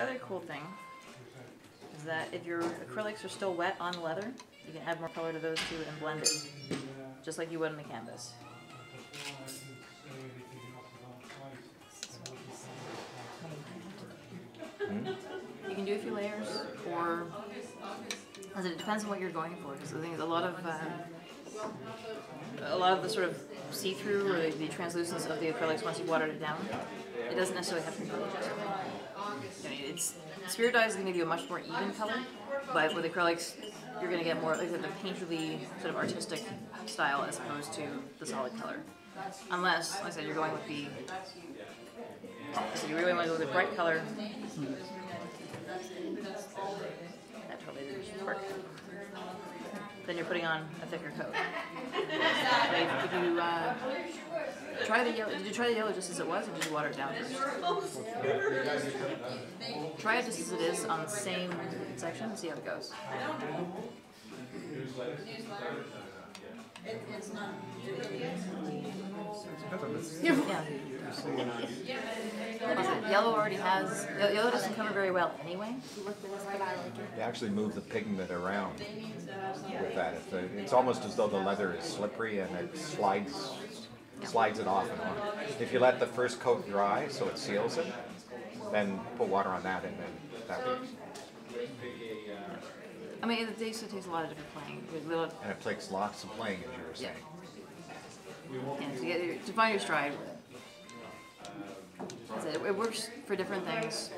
other cool thing is that if your acrylics are still wet on the leather, you can add more color to those too and blend it, just like you would on the canvas. You can do a few layers, or it depends on what you're going for. Because the thing is, a lot of the sort of see-through or the translucence of the acrylics once you've watered it down, it doesn't necessarily have to be color. I mean, spirit dye is going to give you a much more even color, but with acrylics, you're going to get more like the painterly sort of artistic style as opposed to the solid color. Unless, like I said, you're going with the so you really want to go with the bright color. That totally didn't work. Then you're putting on a thicker coat. If you try the yellow, did you try the yellow just as it was, or did you water it down first? Try it just as it is on the same section and see how it goes. Yeah. Yellow already has, yellow doesn't cover very well anyway. You actually move the pigment around with that. It's almost as though the leather is slippery and it slides it off and on. If you let the first coat dry so it seals it, then put water on that and then that works. I mean, it takes a lot of different playing. And it takes lots of playing, as you were saying. Yeah, to find your stride with it. It works for different things.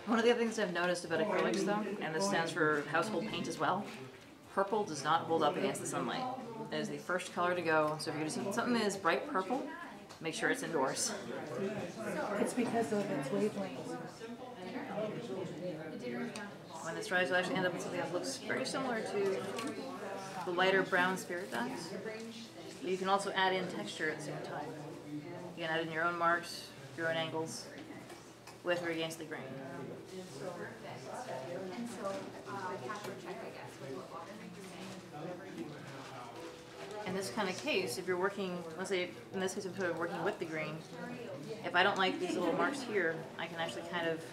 One of the other things I've noticed about acrylics, though, and this stands for household paint as well, purple does not hold up against the sunlight. It is the first color to go. So if you're using something that is bright purple, make sure it's indoors. It's because of its wavelength. When this dries, you'll actually end up with something that looks very similar to the lighter brown spirit dyes. But you can also add in texture at the same time. You can add in your own marks, your own angles, with or against the grain. In this kind of case, if you're working, let's say in this case I'm sort of working with the grain, if I don't like these little marks here, I can actually kind of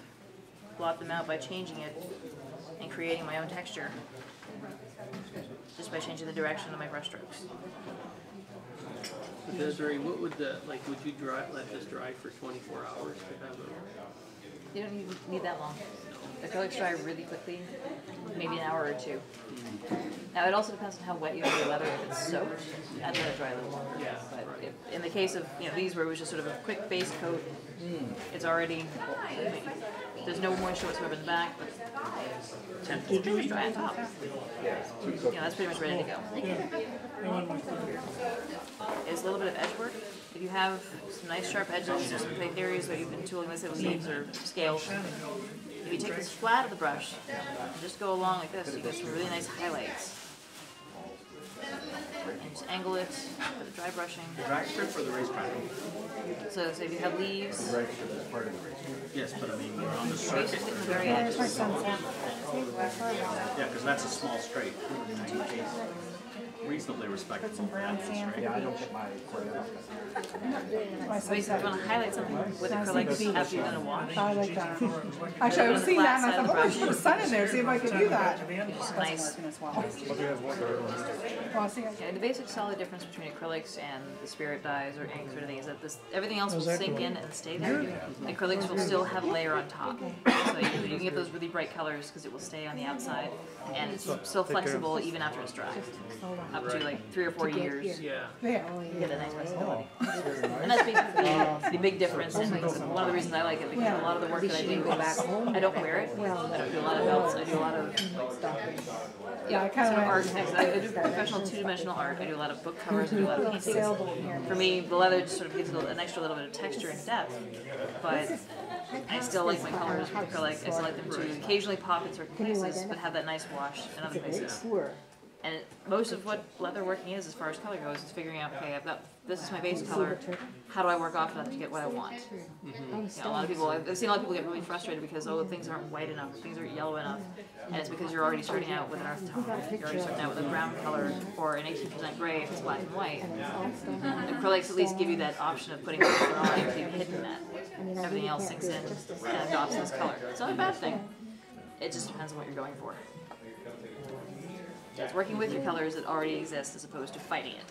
blot them out by changing it and creating my own texture just by changing the direction of my brush strokes. Desiree, what would would you let this dry for 24 hours to have it? You don't need that long. Acrylics dry really quickly, maybe an hour or two. Now it also depends on how wet you have your leather. If it's soaked, I'd let it dry a little longer. Yeah, but if, in the case of these where it was just sort of a quick base coat, it's already, there's no moisture whatsoever in the back, but it's pretty much dry on top. That's pretty much ready to go. It's a little bit of edge work. If you have some nice sharp edges or some thick areas where you've been tooling this with leaves or scales, if you take this flat of the brush and just go along like this, you get some really nice highlights. And just angle it for the dry brushing. The drag strip or the race pattern? So if you have leaves. The drag strip is part of the race strip. Yes, but I mean, you're on the circuit. circuit. The very edges. Yeah, because that's a small straight. Reasonably respectable. Put some brown sand. Yeah, I don't get my choreography. So basically, if you want to highlight something with acrylics after you've done a wash. I like that. Actually, I was seeing that and I thought, oh, I should put a sun in there, see if I could do that. Just nice. Yeah, the basic solid difference between acrylics and the spirit dyes or inks or anything is that everything else will sink in and stay there. Acrylics will still have a layer on top. So you can get those really bright colors because it will stay on the outside and it's still flexible even after it's dry. Up to like 3 or 4 years. Yeah. You get a nice flexibility. And that's basically the big difference. And one of the reasons I like it because a lot of the work that I do, I don't wear it. I don't do a lot of belts. I do a lot of art. I do professional two-dimensional art. I do a lot of book covers. I do a lot of paintings. For me, the leather just sort of gives an extra little bit of texture and depth. But I still like my colors with acrylic. I still like them to occasionally pop in certain places, but have that nice wash in other places. And most of what leather working is, as far as color goes, is figuring out, okay, this is my base color. How do I work off that to get what I want? A lot of people, I've seen a lot of people get really frustrated because things aren't white enough, things aren't yellow enough, and it's because you're already starting out with an earth tone. You're already starting out with a brown color or an 18% gray if it's black and white. Acrylics at least give you that option of putting color on and keep hitting that. everything else sinks in and adopts this color. It's not a bad thing. It just depends on what you're going for. It's working with your colors that already exist as opposed to fighting it.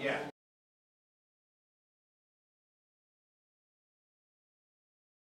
Yeah.